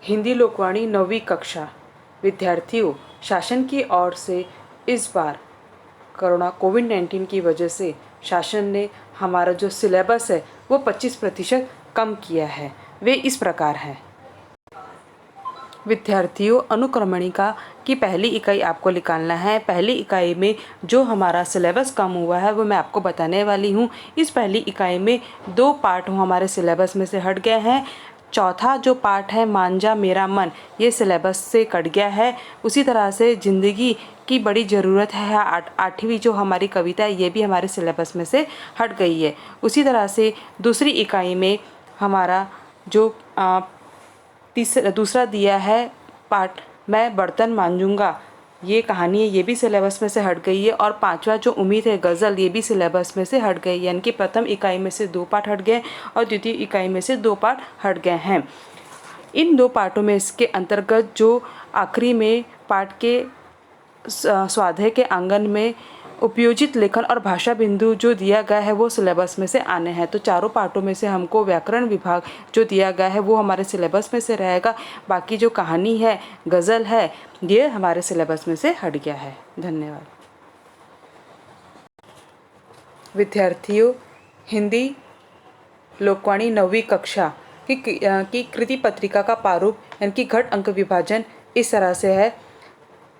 हिंदी लोकवाणी 9वीं कक्षा। विद्यार्थियों, शासन की ओर से इस बार कोविड-19 की वजह से शासन ने हमारा जो सिलेबस है वो 25% कम किया है। वे इस प्रकार हैं। विद्यार्थियों, अनुक्रमणिका की पहली इकाई आपको निकालना है। पहली इकाई में जो हमारा सिलेबस कम हुआ है वो मैं आपको बताने वाली हूँ। इस पहली इकाई में 2 पार्ट हमारे सिलेबस में से हट गए हैं। चौथा जो पार्ट है मांझा मेरा मन, ये सिलेबस से कट गया है। उसी तरह से ज़िंदगी की बड़ी ज़रूरत है, 8वीं जो हमारी कविता है ये भी हमारे सिलेबस में से हट गई है। उसी तरह से दूसरी इकाई में हमारा जो दूसरा दिया है पार्ट मैं बर्तन मांजूंगा, ये कहानी है, ये भी सिलेबस में से हट गई है। और 5वां जो उम्मीद है गज़ल, ये भी सिलेबस में से हट गई है। यानी कि प्रथम इकाई में से 2 पार्ट हट गए और द्वितीय इकाई में से 2 पार्ट हट गए हैं। इन 2 पार्टों में इसके अंतर्गत जो आखिरी में पार्ट के स्वाध्याय के आंगन में उपयोजित लेखन और भाषा बिंदु जो दिया गया है वो सिलेबस में से आने हैं। तो चारों पार्टों में से हमको व्याकरण विभाग जो दिया गया है वो हमारे सिलेबस में से रहेगा। बाकी जो कहानी है, गज़ल है, ये हमारे सिलेबस में से हट गया है। धन्यवाद। विद्यार्थियों, हिंदी लोकवाणी 9वीं कक्षा की कृति पत्रिका का प्रारूप यानी कि घट अंक विभाजन इस तरह से है।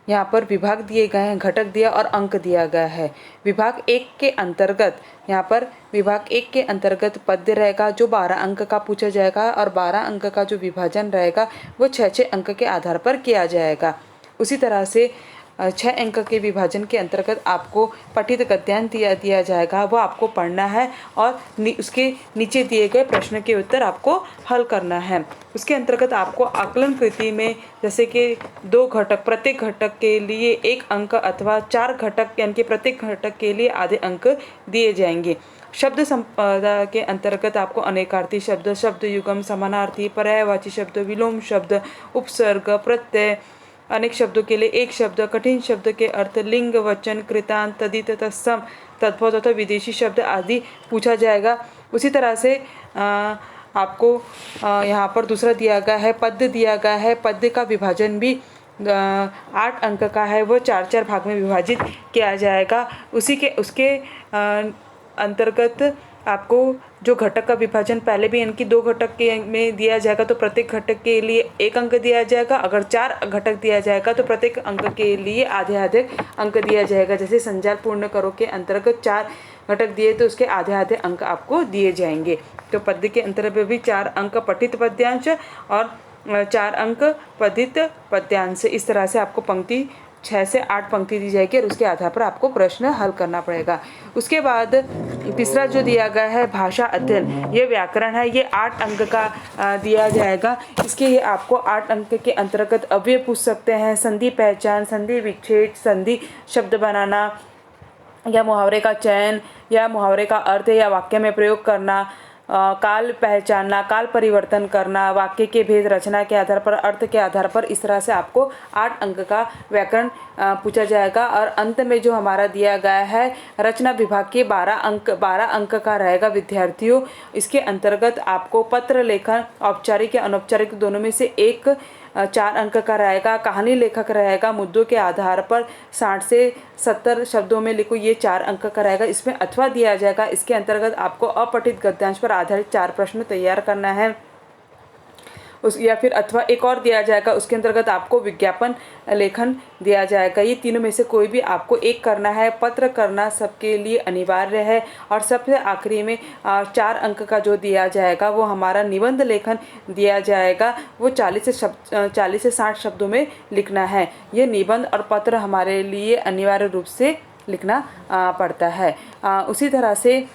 यहाँ पर विभाग दिए गए हैं, घटक दिया और अंक दिया गया है। विभाग 1 के अंतर्गत यहाँ पर विभाग 1 के अंतर्गत पद्य रहेगा जो 12 अंक का पूछा जाएगा और 12 अंक का जो विभाजन रहेगा वो 6-6 अंक के आधार पर किया जाएगा। उसी तरह से 6 अंक के विभाजन के अंतर्गत आपको पठित गद्यांश दिया जाएगा, वो आपको पढ़ना है और उसके नीचे दिए गए प्रश्न के उत्तर आपको हल करना है। उसके अंतर्गत आपको आकलन कृति में जैसे कि 2 घटक, प्रत्येक घटक के लिए 1 अंक अथवा 4 घटक यानी कि प्रत्येक घटक के लिए आधे अंक दिए जाएंगे। शब्द संपदा के अंतर्गत आपको अनेकार्थी शब्द, शब्द युगम, समानार्थी, पर्यायवाची शब्द, विलोम शब्द, उपसर्ग, प्रत्यय, अनेक शब्दों के लिए 1 शब्द, कठिन शब्द के अर्थ, लिंग, वचन, कृतांत, तदित, तत्सम, तद्भव तथा विदेशी शब्द आदि पूछा जाएगा। उसी तरह से आपको यहाँ पर दूसरा दिया गया है, पद्य दिया गया है। पद्य का विभाजन भी 8 अंक का है, वो 4-4 भाग में विभाजित किया जाएगा। उसके अंतर्गत आपको जो घटक का विभाजन पहले भी इनकी 2 घटक के में दिया जाएगा तो प्रत्येक घटक के लिए 1 अंक दिया जाएगा। अगर 4 घटक दिया जाएगा तो प्रत्येक अंक के लिए आधे-आधे अंक दिया जाएगा। जैसे संजाल पूर्ण करो के अंतर्गत 4 घटक दिए तो उसके आधे-आधे अंक आपको दिए जाएंगे। तो पद्य के अंतर्गत भी 4 अंक पठित पद्यांश और 4 अंक पठित पद्यांश। इस तरह से आपको पंक्ति 6 से 8 पंक्ति दी जाएगी और उसके आधार पर आपको प्रश्न हल करना पड़ेगा। उसके बाद तीसरा जो दिया गया है भाषा अध्ययन, ये व्याकरण है, ये 8 अंक का दिया जाएगा। इसके लिए आपको 8 अंक के अंतर्गत अव्यय पूछ सकते हैं, संधि पहचान, संधि विच्छेद, संधि शब्द बनाना या मुहावरे का चयन या मुहावरे का अर्थ या वाक्य में प्रयोग करना, काल पहचानना, काल परिवर्तन करना, वाक्य के भेद रचना के आधार पर, अर्थ के आधार पर। इस तरह से आपको 8 अंक का व्याकरण पूछा जाएगा। और अंत में जो हमारा दिया गया है रचना विभाग के 12 अंक का रहेगा। विद्यार्थियों, इसके अंतर्गत आपको पत्र लेखन औपचारिक या अनौपचारिक दोनों में से 4 अंक का रहेगा। कहानी लेखक रहेगा, मुद्दों के आधार पर 60 से 70 शब्दों में लिखो, ये 4 अंक का रहेगा। इसमें अथवा दिया जाएगा। इसके अंतर्गत आपको अपठित गद्यांश पर आधारित 4 प्रश्न तैयार करना है। या फिर अथवा एक और दिया जाएगा, उसके अंतर्गत आपको विज्ञापन लेखन दिया जाएगा। ये तीनों में से कोई भी आपको एक करना है। पत्र करना सबके लिए अनिवार्य है। और सबसे आखिरी में 4 अंक का जो दिया जाएगा वो हमारा निबंध लेखन दिया जाएगा। वो 40 से 60 शब्दों में लिखना है। ये निबंध और पत्र हमारे लिए अनिवार्य रूप से लिखना पड़ता है। उसी तरह से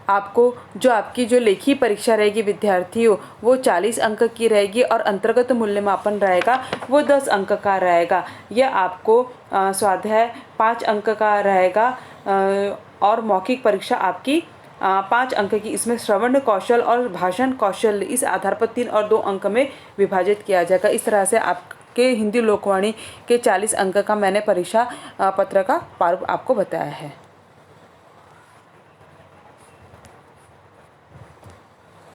आपको आपकी जो लेखी परीक्षा रहेगी विद्यार्थियों, वो 40 अंक की रहेगी और अंतर्गत मूल्यमापन रहेगा वो 10 अंक का रहेगा। यह आपको स्वाध्याय 5 अंक का रहेगा और मौखिक परीक्षा आपकी 5 अंक की। इसमें श्रवण कौशल और भाषण कौशल इस आधार पर 3 और 2 अंक में विभाजित किया जाएगा। इस तरह से आपके हिंदी लोकवाणी के 40 अंक का मैंने परीक्षा पत्र का प्रारूप आपको बताया है।